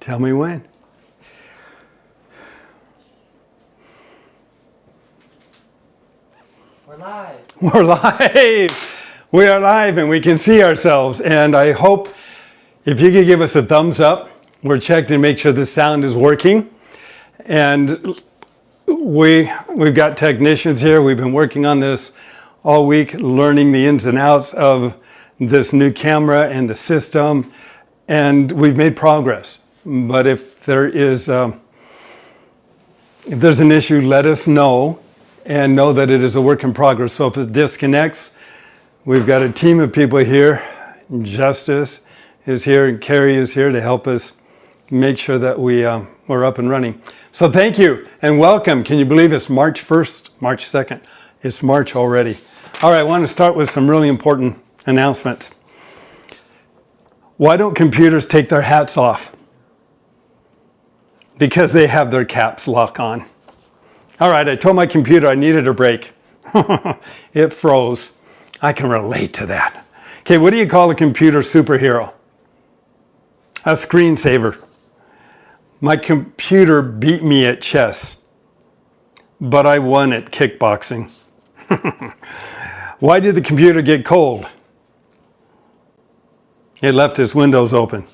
Tell me when. We're live. We're live. We are live and we can see ourselves. And I hope if you could give us a thumbs up. We're checking to make sure the sound is working. And we've got technicians here. We've been working on this all week, learning the ins and outs of this new camera and the system. And we've made progress. But if there's an issue, let us know. And know that it is a work in progress. So if it disconnects, we've got a team of people here. Justice is here and Carrie is here to help us make sure that we're up and running. So thank you and welcome. Can you believe it's March 1st, March 2nd? It's March already. All right, I want to start with some really important announcements. Why don't computers take their hats off? Because they have their caps lock on. All right, I told my computer I needed a break. It froze. I can relate to that. Okay, what do you call a computer superhero? A screensaver. My computer beat me at chess, but I won at kickboxing. Why did the computer get cold? It left its windows open.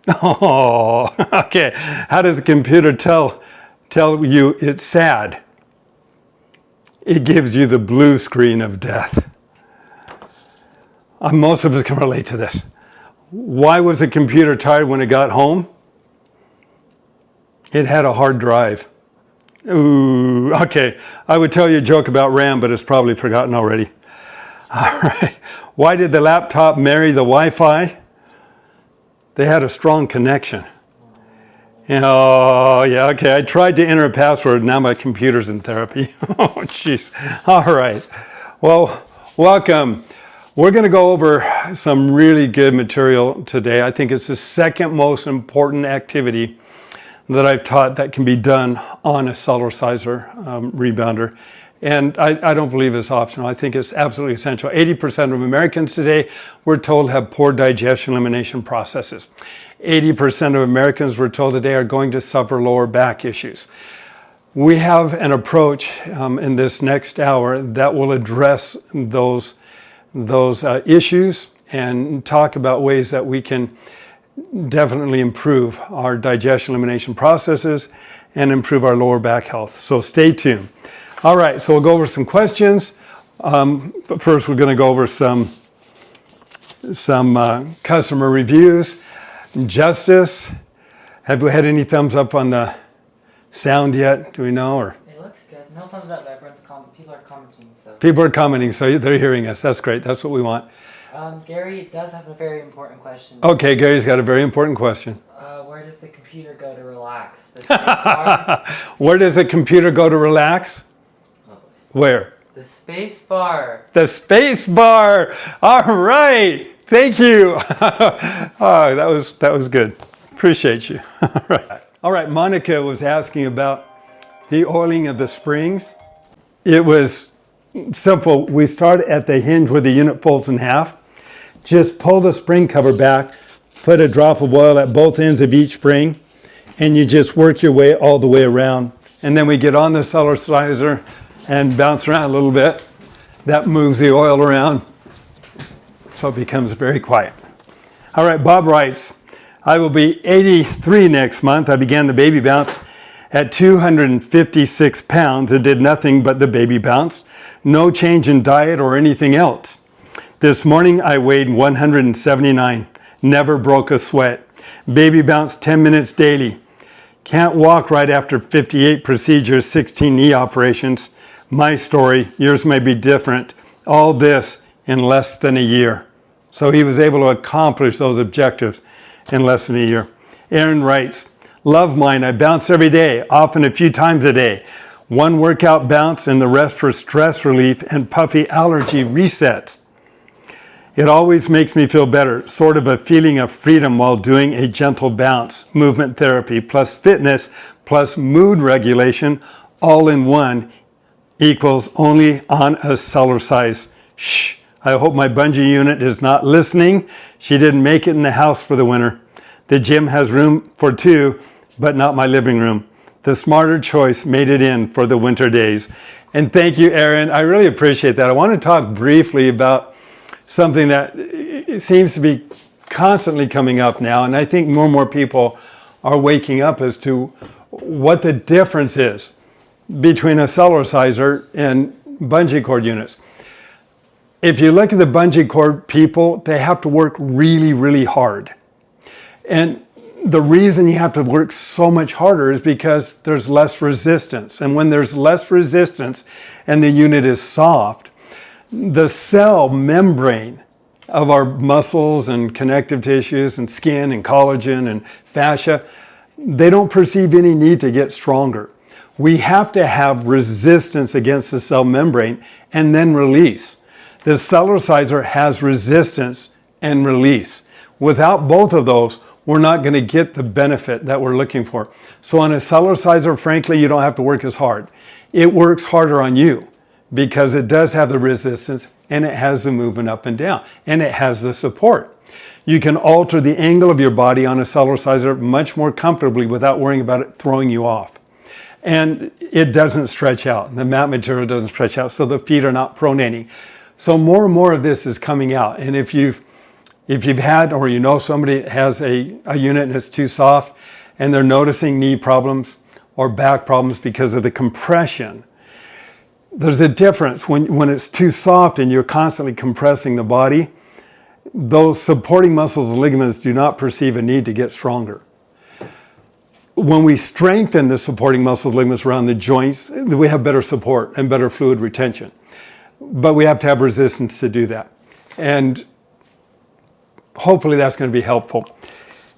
Oh, okay. How does the computer tell you it's sad? It gives you the blue screen of death. Most of us can relate to this. Why was the computer tired when it got home? It had a hard drive. Ooh, okay. I would tell you a joke about RAM, but it's probably forgotten already. All right. Why did the laptop marry the Wi-Fi? They had a strong connection. Oh, yeah, okay. I tried to enter a password. Now my computer's in therapy. Oh, jeez. All right. Well, welcome. We're going to go over some really good material today. I think it's the second most important activity that I've taught that can be done on a Cellerciser rebounder. And I don't believe it's optional. I think it's absolutely essential. 80% of Americans today, we're told, have poor digestion elimination processes. 80% of Americans, we're told today, are going to suffer lower back issues. We have an approach in this next hour that will address those issues and talk about ways that we can definitely improve our digestion elimination processes and improve our lower back health. So stay tuned. All right, so we'll go over some questions. But first, we're going to go over some customer reviews. Justice, have we had any thumbs up on the sound yet? Do we know? Or It looks good. No thumbs up. Everyone's people are commenting. People are commenting, so they're hearing us. That's great. That's what we want. Gary does have a very important question. Okay, Gary's got a very important question. Where does the computer go to relax? The space bar? Where does the computer go to relax? Oh, Where? the space bar. The space bar. All right. Thank you. Oh, that was good. Appreciate you. All right. Monica was asking about the oiling of the springs. It was simple. We start at the hinge where the unit folds in half. Just pull the spring cover back, put a drop of oil at both ends of each spring, and you just work your way all the way around. And then we get on the Cellerciser and bounce around a little bit. That moves the oil around, so it becomes very quiet. All right, Bob writes, I will be 83 next month. I began the baby bounce at 256 pounds and did nothing but the baby bounce. No change in diet or anything else. This morning I weighed 179. Never broke a sweat. Baby bounce 10 minutes daily. Can't walk right after 58 procedures, 16 knee operations. My story, yours may be different. All this in less than a year. So he was able to accomplish those objectives in less than a year. Aaron writes, love mine. I bounce every day, often a few times a day. One workout bounce and the rest for stress relief and puffy allergy resets. It always makes me feel better, sort of a feeling of freedom while doing a gentle bounce, movement therapy, plus fitness, plus mood regulation, all in one, equals only on a Cellercise. Shh, I hope my bungee unit is not listening. She didn't make it in the house for the winter. The gym has room for two, but not my living room. The smarter choice made it in for the winter days. And thank you, Aaron. I really appreciate that. I want to talk briefly about something that seems to be constantly coming up now. And I think more and more people are waking up as to what the difference is between a Cellerciser and bungee cord units. If you look at the bungee cord people, they have to work really, really hard. And the reason you have to work so much harder is because there's less resistance. And when there's less resistance and the unit is soft, the cell membrane of our muscles and connective tissues and skin and collagen and fascia, they don't perceive any need to get stronger. We have to have resistance against the cell membrane and then release. The Cellerciser has resistance and release. Without both of those, we're not going to get the benefit that we're looking for. So on a Cellerciser, frankly, you don't have to work as hard. It works harder on you because it does have the resistance and it has the movement up and down and it has the support. You can alter the angle of your body on a Cellerciser much more comfortably without worrying about it throwing you off. And it doesn't stretch out. The mat material doesn't stretch out, so the feet are not pronating. So more and more of this is coming out. And if you've had, or you know somebody that has a unit and it's too soft and they're noticing knee problems or back problems because of the compression, there's a difference when it's too soft and you're constantly compressing the body. Those supporting muscles and ligaments do not perceive a need to get stronger. When we strengthen the supporting muscles, ligaments around the joints, we have better support and better fluid retention. But we have to have resistance to do that. And hopefully that's going to be helpful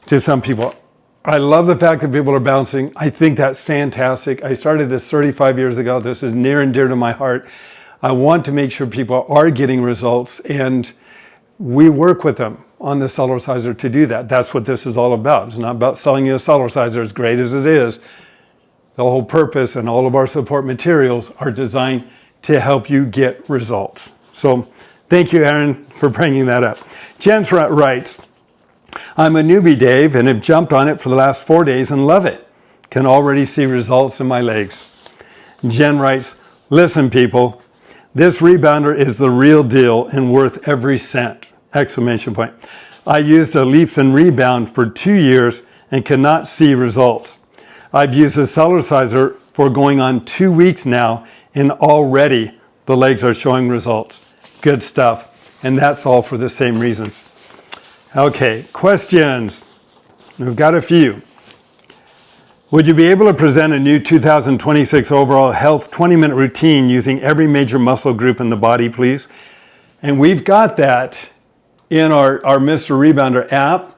to some people. I love the fact that people are bouncing. I think that's fantastic. I started this 35 years ago. This is near and dear to my heart. I want to make sure people are getting results, and we work with them on the Cellerciser to do that. That's what this is all about. It's not about selling you a Cellerciser, as great as it is. The whole purpose and all of our support materials are designed to help you get results. So thank you, Aaron, for bringing that up. Jen writes, I'm a newbie, Dave, and have jumped on it for the last 4 days and love it. Can already see results in my legs. Jen writes, listen, people, this rebounder is the real deal and worth every cent! Exclamation point. I used a Leaps and Rebound for 2 years and cannot see results. I've used a Cellerciser for going on 2 weeks now, and already the legs are showing results. Good stuff. And that's all for the same reasons. Okay, questions. We've got a few. Would you be able to present a new 2026 overall health 20-minute routine using every major muscle group in the body, please? And we've got that in our Mr. Rebounder app.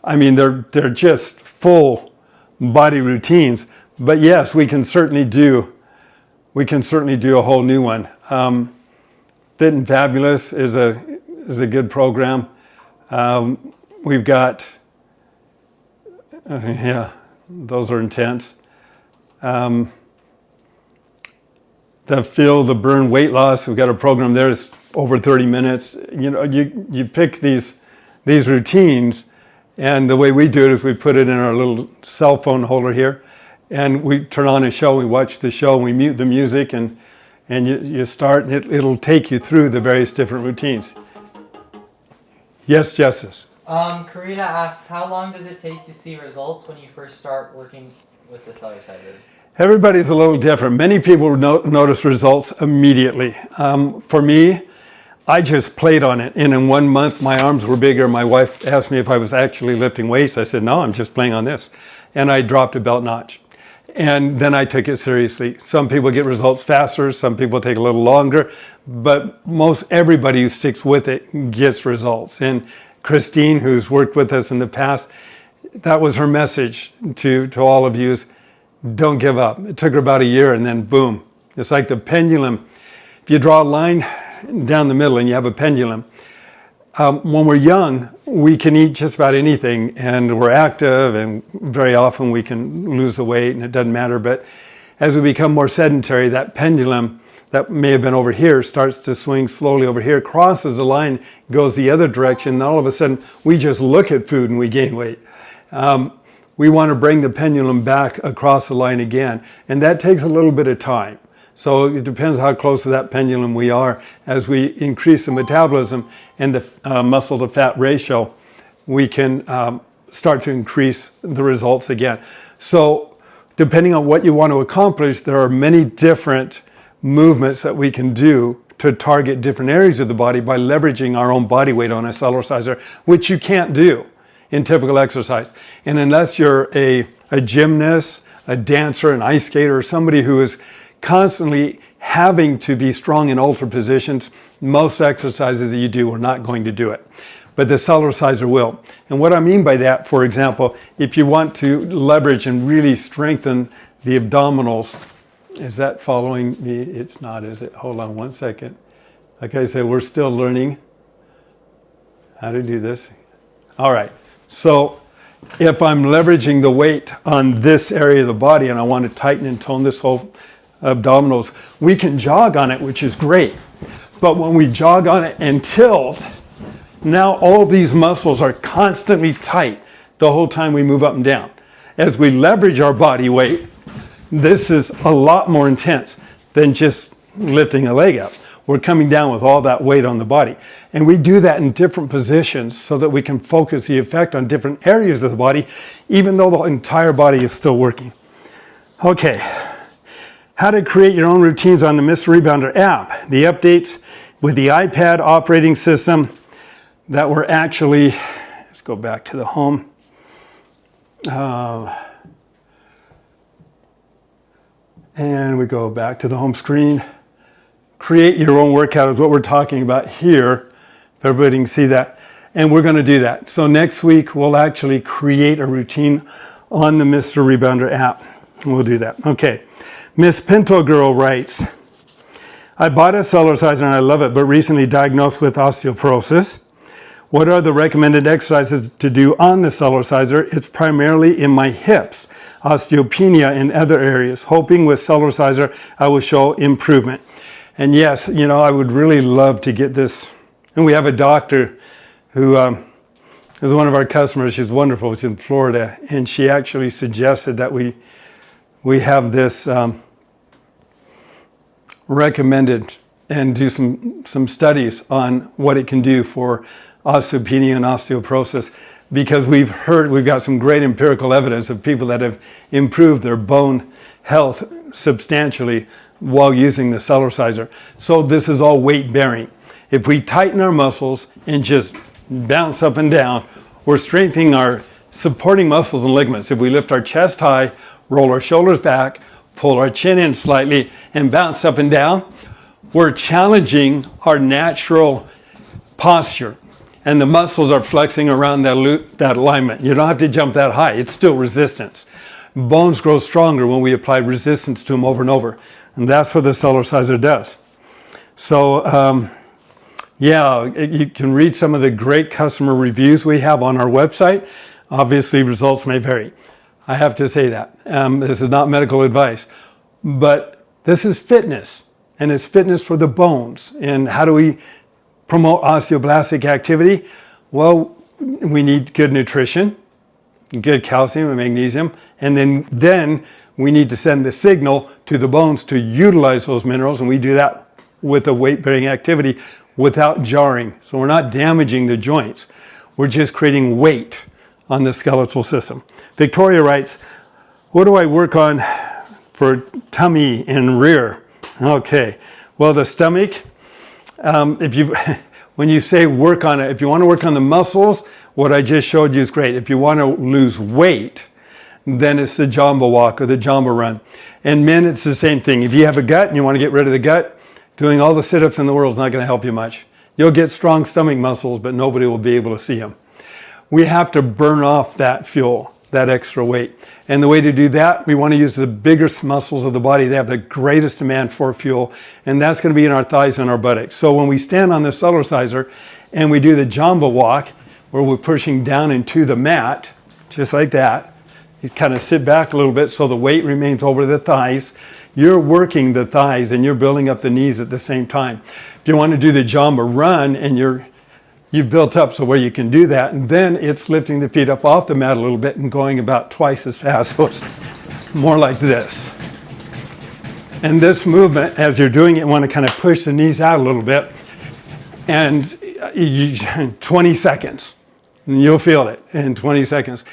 I mean, they're just full body routines. But yes, we can certainly do a whole new one. Fit and Fabulous is a good program. We've got, those are intense. The Feel the Burn weight loss, we've got a program there that's over 30 minutes. You know, you pick these routines, and the way we do it is we put it in our little cell phone holder here, and we turn on a show, we watch the show, we mute the music, and you start, and it'll take you through the various different routines. Yes, Justice. Karina asks, how long does it take to see results when you first start working with the Cellerciser? Everybody's a little different. Many people notice results immediately. For me, I just played on it, and in 1 month my arms were bigger. My wife asked me if I was actually lifting weights. I said, no, I'm just playing on this. And I dropped a belt notch. And then I took it seriously. Some people get results faster, some people take a little longer, but most everybody who sticks with it gets results. And Christine, who's worked with us in the past, that was her message to all of you is, don't give up. It took her about a year, and then boom. It's like the pendulum. If you draw a line down the middle and you have a pendulum, when we're young, we can eat just about anything, and we're active, and very often we can lose the weight, and it doesn't matter. But as we become more sedentary, that pendulum that may have been over here starts to swing slowly over here, crosses the line, goes the other direction, and all of a sudden we just look at food and we gain weight. we want to bring the pendulum back across the line again. And that takes a little bit of time. So it depends how close to that pendulum we are. As we increase the metabolism and the muscle to fat ratio, we can start to increase the results again. So depending on what you want to accomplish, there are many different movements that we can do to target different areas of the body by leveraging our own body weight on a Cellerciser, which you can't do in typical exercise. And unless you're a gymnast, a dancer, an ice skater, or somebody who is constantly having to be strong in ultra positions, most exercises that you do are not going to do it. But the Cellerciser will. And what I mean by that, for example, if you want to leverage and really strengthen the abdominals, is that following me? It's not, is it? Hold on one second. Like I said, we're still learning how to do this. All right. So if I'm leveraging the weight on this area of the body and I want to tighten and tone this whole abdominals, we can jog on it, which is great. But when we jog on it and tilt, now all these muscles are constantly tight the whole time we move up and down. As we leverage our body weight, this is a lot more intense than just lifting a leg up. We're coming down with all that weight on the body. And we do that in different positions so that we can focus the effect on different areas of the body, even though the entire body is still working. Okay, how to create your own routines on the Mr. Rebounder app. The updates with the iPad operating system that were actually, let's go back to the home. And we go back to the home screen. Create your own workout is what we're talking about here. If everybody can see that. And we're going to do that. So next week, we'll actually create a routine on the Mr. Rebounder app. We'll do that. Okay. Miss Pinto Girl writes, I bought a Cellerciser and I love it, but recently diagnosed with osteoporosis. What are the recommended exercises to do on the Cellerciser? It's primarily in my hips, osteopenia in other areas. Hoping with Cellerciser, I will show improvement. And yes, you know, I would really love to get this. And we have a doctor who is one of our customers. She's wonderful. She's in Florida. And she actually suggested that we have this recommended and do some studies on what it can do for osteopenia and osteoporosis, because we've got some great empirical evidence of people that have improved their bone health substantially while using the Cellerciser. So this is all weight bearing. If we tighten our muscles and just bounce up and down, we're strengthening our supporting muscles and ligaments. If we lift our chest high, roll our shoulders back, pull our chin in slightly, and bounce up and down, we're challenging our natural posture. And the muscles are flexing around that alignment. You don't have to jump that high. It's still resistance. Bones grow stronger when we apply resistance to them over and over. And that's what the Cellerciser does. So, yeah, you can read some of the great customer reviews we have on our website. Obviously, results may vary. I have to say that. This is not medical advice. But this is fitness. And it's fitness for the bones. And how do we promote osteoblastic activity? Well, we need good nutrition, good calcium and magnesium, and then we need to send the signal to the bones to utilize those minerals, and we do that with a weight-bearing activity without jarring. So we're not damaging the joints. We're just creating weight on the skeletal system. Victoria writes, what do I work on for tummy and rear? Okay, well, the stomach, when you say work on it, if you want to work on the muscles, what I just showed you is great. If you want to lose weight, then it's the Jamba walk or the Jamba run. And men, it's the same thing. If you have a gut and you want to get rid of the gut, doing all the sit-ups in the world is not going to help you much. You'll get strong stomach muscles, but nobody will be able to see them. We have to burn off that fuel, that extra weight. And the way to do that, we want to use the biggest muscles of the body. They have the greatest demand for fuel, and that's going to be in our thighs and our buttocks. So when we stand on the Cellerciser and we do the Jamba walk, where we're pushing down into the mat, just like that, you kind of sit back a little bit so the weight remains over the thighs. You're working the thighs and you're building up the knees at the same time. If you want to do the Jamba run and you're you've built up so where you can do that. And then it's lifting the feet up off the mat a little bit and going about twice as fast. So it's more like this. And this movement, as you're doing it, you want to kind of push the knees out a little bit. And 20 seconds. And you'll feel it in 20 seconds.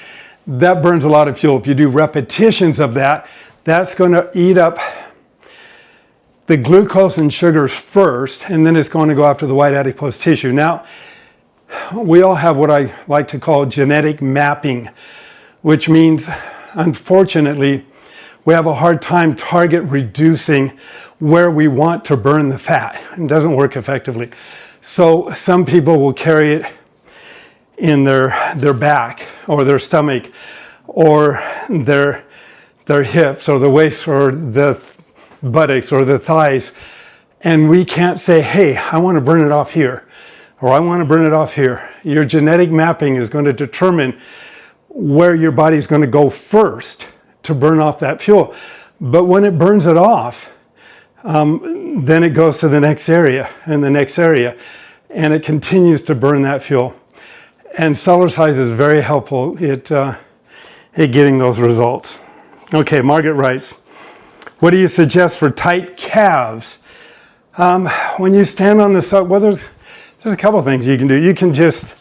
That burns a lot of fuel. If you do repetitions of that, that's going to eat up the glucose and sugars first, and then it's going to go after the white adipose tissue. Now, we all have what I like to call genetic mapping, which means, unfortunately, we have a hard time target reducing where we want to burn the fat. It doesn't work effectively. So some people will carry it in their back or their stomach or their hips or the waist or the buttocks or the thighs, and we can't say, hey, I want to burn it off here or I want to burn it off here. Your genetic mapping is going to determine where your body's going to go first to burn off that fuel. But when it burns it off, then it goes to the next area and the next area, and it continues to burn that fuel. And Cellercise is very helpful at getting those results. Okay, Margaret writes, what do you suggest for tight calves? When you stand on the side, well, there's a couple of things you can do. You can just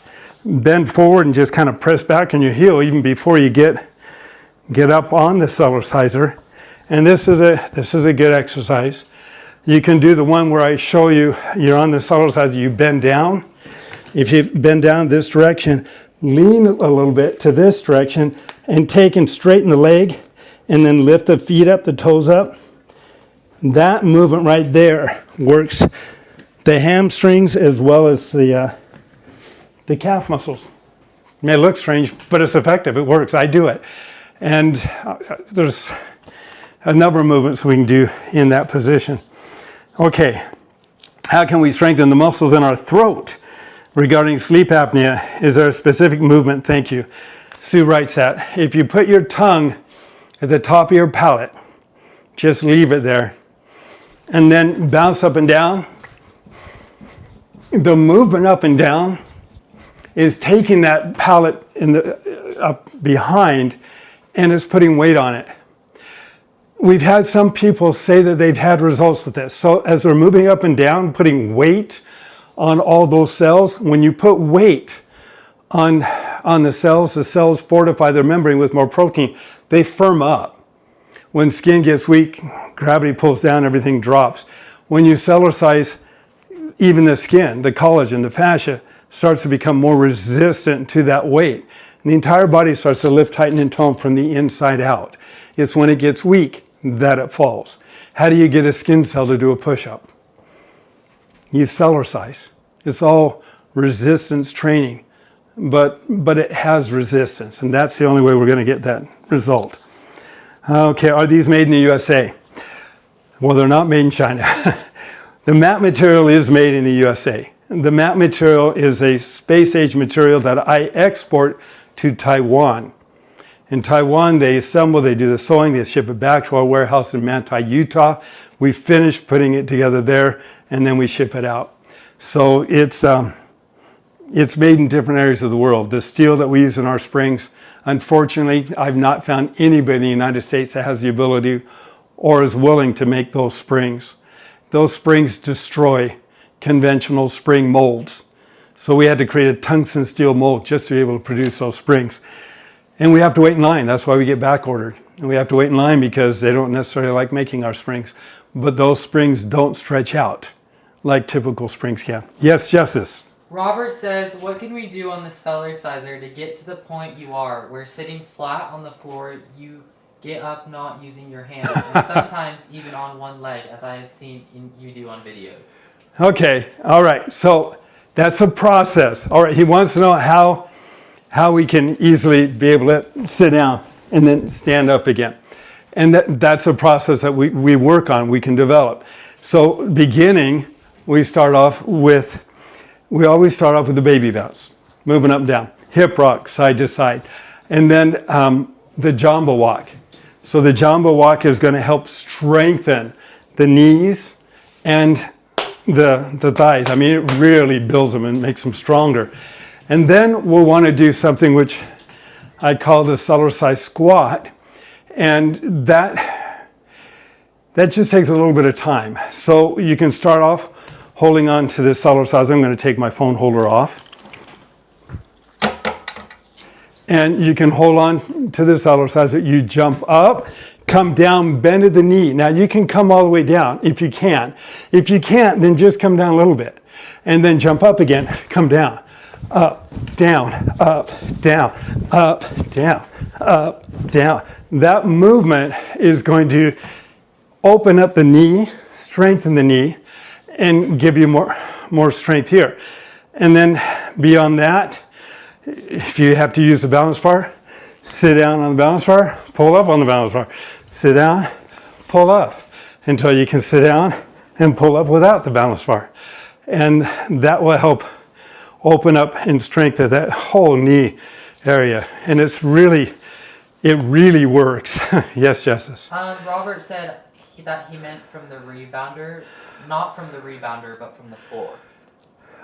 bend forward and just kind of press back on your heel even before you get up on the Cellerciser. And this is a good exercise. You can do the one where I show you, you're on the Cellerciser, you bend down. If you bend down this direction, lean a little bit to this direction and take and straighten the leg and then lift the feet up, the toes up. That movement right there works the hamstrings as well as the calf muscles. It may look strange, but it's effective. It works. I do it. And there's a number of movements we can do in that position. Okay, how can we strengthen the muscles in our throat? Regarding sleep apnea, is there a specific movement? Thank you. Sue writes that. If you put your tongue at the top of your palate, just leave it there, and then bounce up and down. The movement up and down is taking that palate up behind and it's putting weight on it. We've had some people say that they've had results with this. So as they're moving up and down, putting weight on all those cells, when you put weight on the cells fortify their membrane with more protein. They firm up. When skin gets weak, gravity pulls down, everything drops. When you Cellercise, even the skin, the collagen, the fascia, starts to become more resistant to that weight. And the entire body starts to lift, tighten, and tone from the inside out. It's when it gets weak that it falls. How do you get a skin cell to do a push-up? You Cellercise. It's all resistance training, but it has resistance, and that's the only way we're going to get that result. Okay, are these made in the USA? Well, they're not made in China. The mat material is made in the USA. The mat material is a space-age material that I export to Taiwan. In Taiwan, they assemble, they do the sewing, they ship it back to our warehouse in Manti, Utah. We finish putting it together there, and then we ship it out. So it's made in different areas of the world. The steel that we use in our springs, unfortunately, I've not found anybody in the United States that has the ability or is willing to make those springs. Those springs destroy conventional spring molds. So we had to create a tungsten steel mold just to be able to produce those springs. And we have to wait in line. That's why we get back ordered. And we have to wait in line because they don't necessarily like making our springs. But those springs don't stretch out like typical springs can. Yes, Justice. Robert says, what can we do on the Cellerciser to get to the point you are, where sitting flat on the floor, you get up not using your hands, and sometimes even on one leg, as I have seen you do on videos? Okay, all right. So that's a process. All right, he wants to know how we can easily be able to sit down and then stand up again. And that's a process that we work on, we can develop. So beginning, we always start off with the baby bounce, moving up and down, hip rock, side to side. And then the jamba walk. So the jamba walk is going to help strengthen the knees and the thighs. I mean, it really builds them and makes them stronger. And then we'll want to do something which I call the Cellercise squat. And that just takes a little bit of time. So you can start off holding on to the Cellercise. I'm going to take my phone holder off. And you can hold on to the Cellercise. You jump up, come down, bend at the knee. Now you can come all the way down if you can. If you can't, then just come down a little bit. And then jump up again, come down. Up, down, up, down, up, down, up, down. That movement is going to open up the knee, strengthen the knee, and give you more strength here. And then beyond that, if you have to use the balance bar, sit down on the balance bar, pull up on the balance bar. Sit down, pull up until you can sit down and pull up without the balance bar. And that will help open up and strengthen that whole knee area. And it really works. Yes, Justice. Robert said that he meant from the rebounder, not from the rebounder, but from the floor.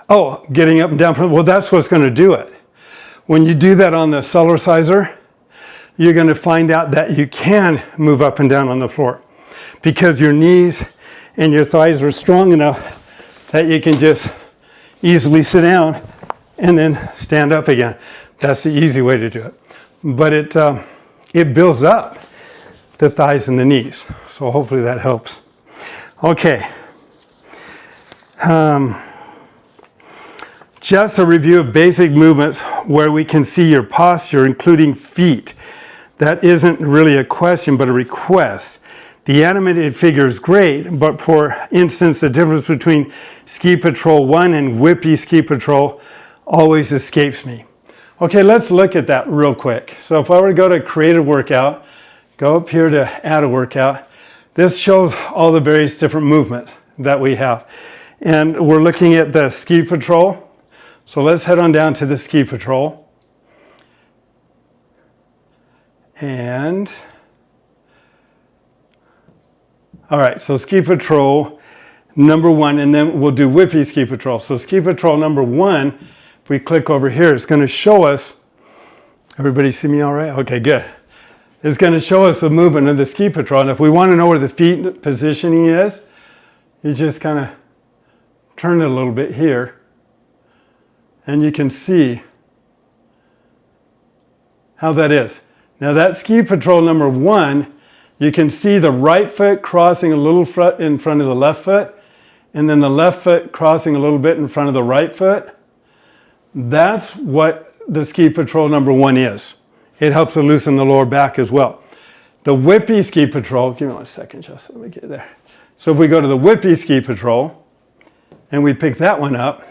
Oh, getting up and down. Well, that's what's going to do it. When you do that on the Cellerciser, you're going to find out that you can move up and down on the floor because your knees and your thighs are strong enough that you can just easily sit down and then stand up again. That's the easy way to do it. But it builds up the thighs and the knees. So hopefully that helps. Okay. Just a review of basic movements where we can see your posture, including feet. That isn't really a question, but a request. The animated figure is great, but for instance, the difference between Ski Patrol 1 and Whippy Ski Patrol always escapes me. Okay, let's look at that real quick. So if I were to go to create a workout, go up here to add a workout, this shows all the various different movements that we have. And we're looking at the Ski Patrol. So let's head on down to the Ski Patrol. And all right, so Ski Patrol number 1, and then we'll do Whippy Ski Patrol. So Ski Patrol number 1, if we click over here, it's going to show us, everybody see me all right? Okay, good. It's going to show us the movement of the Ski Patrol. And if we want to know where the feet positioning is, you just kind of turn it a little bit here. And you can see how that is. Now that Ski Patrol number 1, you can see the right foot crossing a little foot in front of the left foot, and then the left foot crossing a little bit in front of the right foot. That's what the Ski Patrol number 1 is. It helps to loosen the lower back as well. The Whippy Ski Patrol, give me 1 second, just let me get there. So if we go to the Whippy Ski Patrol, and we pick that one up,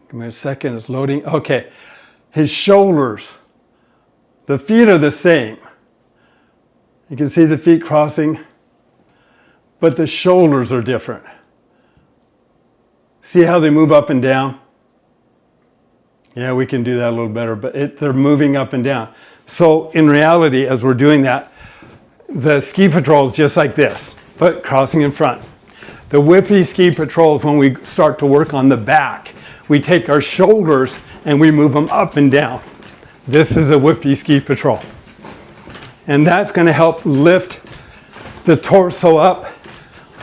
give me a second, it's loading. Okay, his shoulders, the feet are the same. You can see the feet crossing, but the shoulders are different. See how they move up and down? Yeah, we can do that a little better, but they're moving up and down. So in reality, as we're doing that, the Ski Patrol is just like this, but crossing in front. The Whippy Ski Patrol is when we start to work on the back. We take our shoulders and we move them up and down. This is a Whippy Ski Patrol. And that's going to help lift the torso up,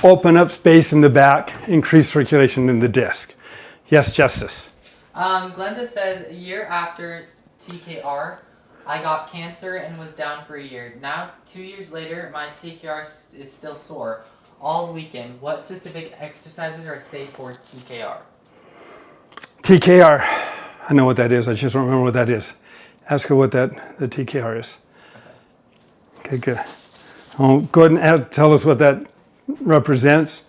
open up space in the back, increase circulation in the disc. Yes, Justice. Glenda says, a year after TKR, I got cancer and was down for a year. Now, 2 years later, my TKR is still sore all weekend. What specific exercises are safe for TKR? TKR, I know what that is. I just don't remember what that is. Ask her what the TKR is. Okay, good. I'll go ahead and tell us what that represents,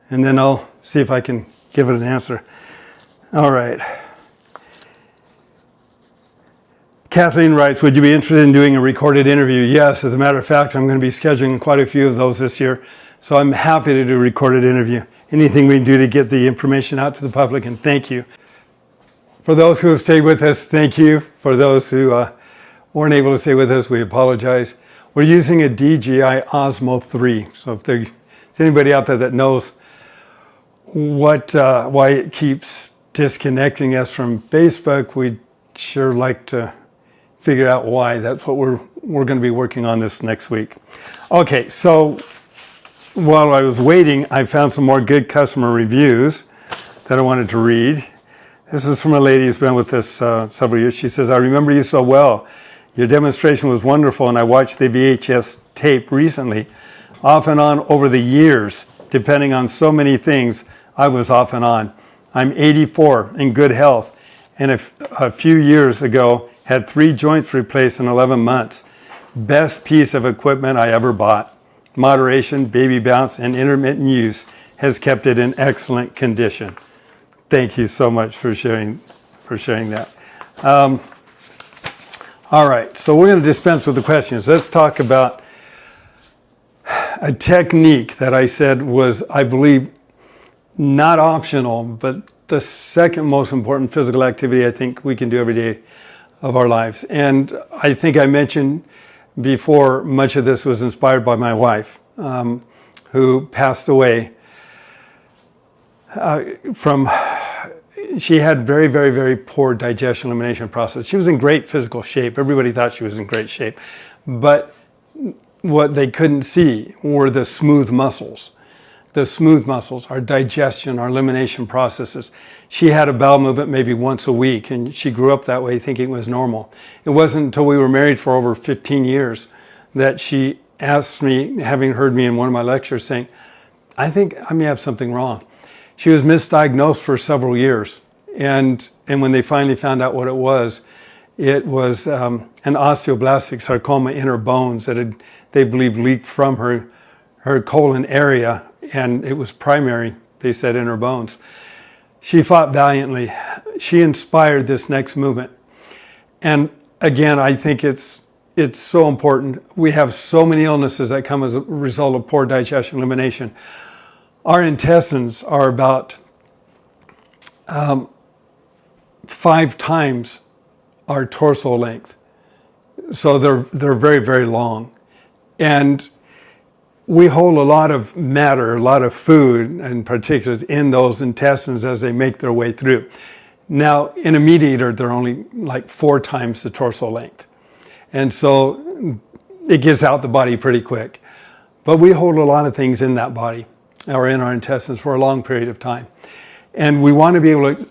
and then I'll see if I can give it an answer. All right. Kathleen writes, would you be interested in doing a recorded interview? Yes, as a matter of fact, I'm going to be scheduling quite a few of those this year, so I'm happy to do a recorded interview. Anything we can do to get the information out to the public, and thank you. For those who have stayed with us, thank you. For those who weren't able to stay with us, we apologize. We're using a DJI Osmo 3, so if they Is anybody out there that knows why it keeps disconnecting us from Facebook? We'd sure like to figure out why. That's what we're going to be working on this next week. Okay, so while I was waiting, I found some more good customer reviews that I wanted to read. This is from a lady who's been with us several years. She says, I remember you so well. Your demonstration was wonderful, and I watched the VHS tape recently, off and on over the years, depending on so many things. I was off and on. I'm 84 in good health, and a few years ago had 3 joints replaced in 11 months. Best piece of equipment I ever bought. Moderation, baby bounce, and intermittent use has kept it in excellent condition. Thank you so much for sharing that. All right, so we're going to dispense with the questions. Let's talk about a technique that I said was, I believe, not optional, but the second most important physical activity I think we can do every day of our lives. And I think I mentioned before, much of this was inspired by my wife, who passed away she had very, very, very poor digestion elimination process. She was in great physical shape. Everybody thought she was in great shape. But what they couldn't see were the smooth muscles. The smooth muscles, our digestion, our elimination processes. She had a bowel movement maybe once a week, and she grew up that way thinking it was normal. It wasn't until we were married for over 15 years that she asked me, having heard me in one of my lectures, saying, I think I may have something wrong. She was misdiagnosed for several years, and when they finally found out what it was an osteoblastic sarcoma in her bones that had, they believed, leaked from her colon area, and it was primary, they said, in her bones. She fought valiantly. She inspired this next movement. And again, I think it's so important. We have so many illnesses that come as a result of poor digestion elimination. Our intestines are about 5 times our torso length. So they're very, very long. And we hold a lot of matter, a lot of food, and particulates in those intestines as they make their way through. Now, in a meat eater, they're only like 4 times the torso length. And so it gets out the body pretty quick. But we hold a lot of things in that body, or in our intestines, for a long period of time. And we want to be able to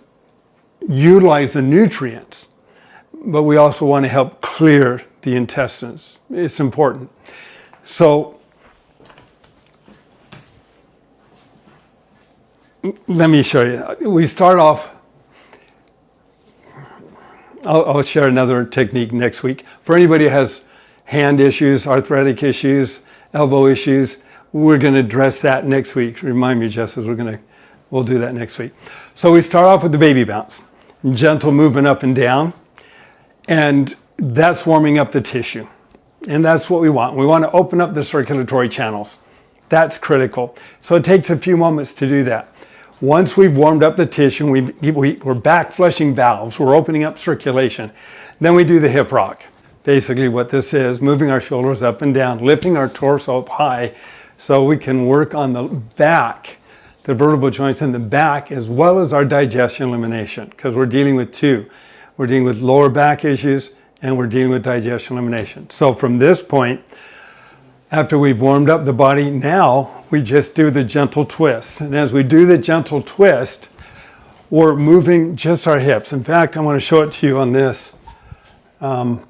utilize the nutrients, but we also want to help clear the intestines. It's important. So let me show you. We start off, I'll share another technique next week. For anybody who has hand issues, arthritic issues, elbow issues, we're going to address that next week. Remind me, Jess, we'll do that next week. So we start off with the baby bounce. Gentle movement up and down. And that's warming up the tissue. And that's what we want. We want to open up the circulatory channels. That's critical. So it takes a few moments to do that. Once we've warmed up the tissue, we're back flushing valves, we're opening up circulation. Then we do the hip rock. Basically what this is, moving our shoulders up and down, lifting our torso up high so we can work on the back, the vertebral joints in the back, as well as our digestion elimination, because we're dealing with 2. We're dealing with lower back issues, and we're dealing with digestion elimination. So from this point, after we've warmed up the body, now we just do the gentle twist. And as we do the gentle twist, we're moving just our hips. In fact, I want to show it to you on this. Go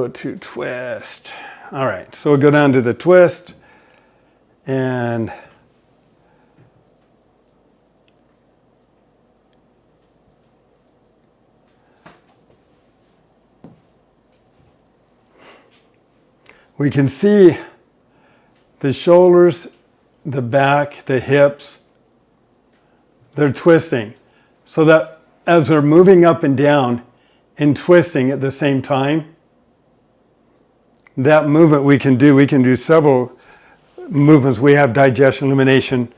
to twist. All right, so we'll go down to the twist, and we can see the shoulders, the back, the hips, they're twisting. So that as they're moving up and down and twisting at the same time, that movement we can do several movements. We have digestion elimination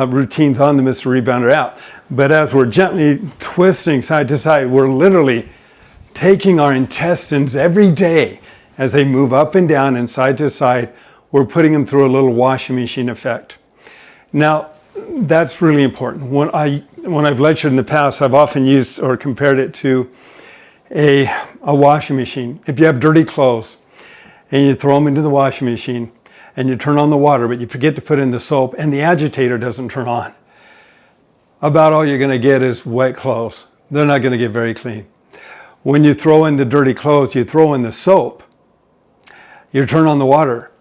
routines on the Mr. Rebounder app. But as we're gently twisting side to side, we're literally taking our intestines every day as they move up and down and side to side, we're putting them through a little washing machine effect. Now, that's really important. When I've lectured in the past, I've often used or compared it to a washing machine. If you have dirty clothes and you throw them into the washing machine and you turn on the water, but you forget to put in the soap and the agitator doesn't turn on, about all you're going to get is wet clothes. They're not going to get very clean. When you throw in the dirty clothes, you throw in the soap, you turn on the water,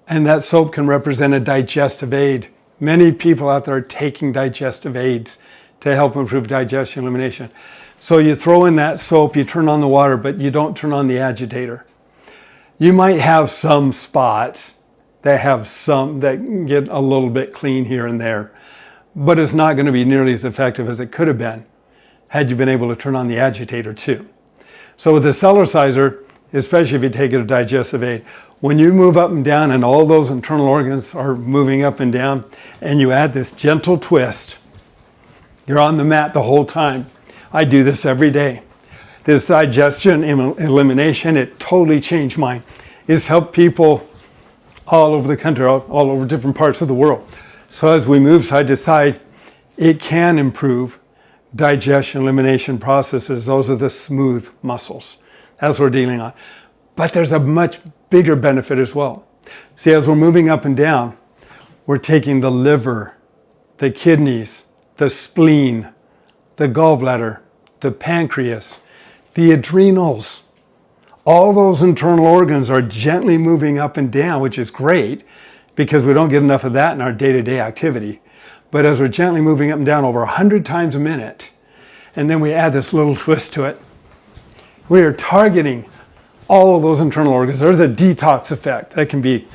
and that soap can represent a digestive aid. Many people out there are taking digestive aids to help improve digestion elimination. So you throw in that soap, you turn on the water, but you don't turn on the agitator. You might have some spots that get a little bit clean here and there, but it's not going to be nearly as effective as it could have been had you been able to turn on the agitator too. So with the Cellerciser, especially if you take it a digestive aid, when you move up and down and all those internal organs are moving up and down, and you add this gentle twist, you're on the mat the whole time. I do this every day. This digestion elimination, it totally changed mine. It's helped people all over the country, all over different parts of the world. So as we move side to side, it can improve digestion elimination processes. Those are the smooth muscles as we're dealing on. But there's a much bigger benefit as well. See, as we're moving up and down, we're taking the liver, the kidneys, the spleen, the gallbladder, the pancreas, the adrenals. All those internal organs are gently moving up and down, which is great because we don't get enough of that in our day-to-day activity. But as we're gently moving up and down over 100 times a minute, and then we add this little twist to it, we are targeting all of those internal organs. There's a detox effect that can be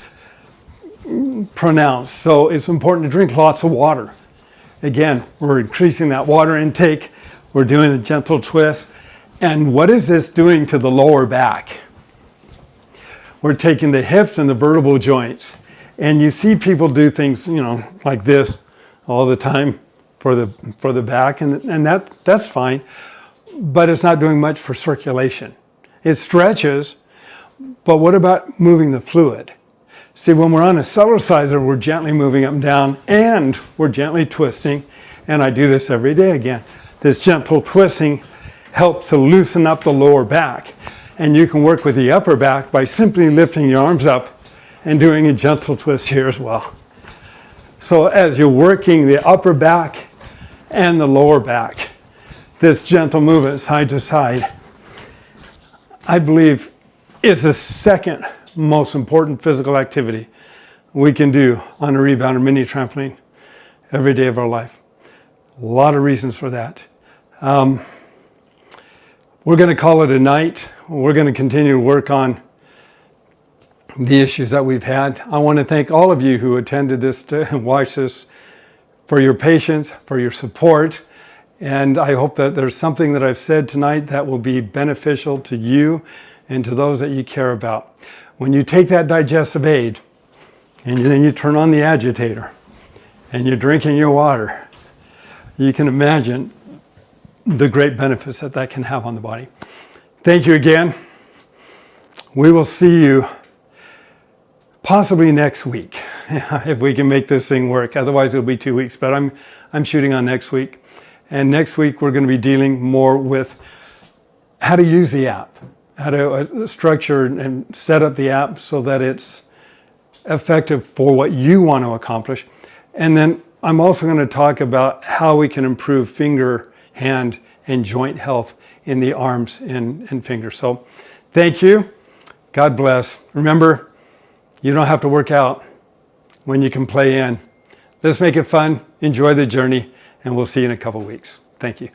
pronounced. So it's important to drink lots of water. Again, we're increasing that water intake. We're doing a gentle twist. And what is this doing to the lower back? We're taking the hips and the vertebral joints. And you see people do things, like this all the time for the back. And that's fine. But it's not doing much for circulation. It stretches, but what about moving the fluid? See, when we're on a Cellerciser, we're gently moving up and down, and we're gently twisting, and I do this every day again. This gentle twisting helps to loosen up the lower back, and you can work with the upper back by simply lifting your arms up and doing a gentle twist here as well. So as you're working the upper back and the lower back, this gentle movement side to side, I believe, is the second most important physical activity we can do on a rebounder mini trampoline every day of our life. A lot of reasons for that. We're going to call it a night. We're going to continue to work on the issues that we've had. I want to thank all of you who attended this and watched this for your patience, for your support. And I hope that there's something that I've said tonight that will be beneficial to you and to those that you care about. When you take that digestive aid and then you turn on the agitator and you're drinking your water, you can imagine the great benefits that can have on the body. Thank you again. We will see you possibly next week if we can make this thing work. Otherwise it'll be 2 weeks, but I'm shooting on next week. And next week, we're going to be dealing more with how to use the app, how to structure and set up the app so that it's effective for what you want to accomplish. And then I'm also going to talk about how we can improve finger, hand, and joint health in the arms and fingers. So thank you. God bless. Remember, you don't have to work out when you can play in. Let's make it fun. Enjoy the journey. And we'll see you in a couple weeks. Thank you.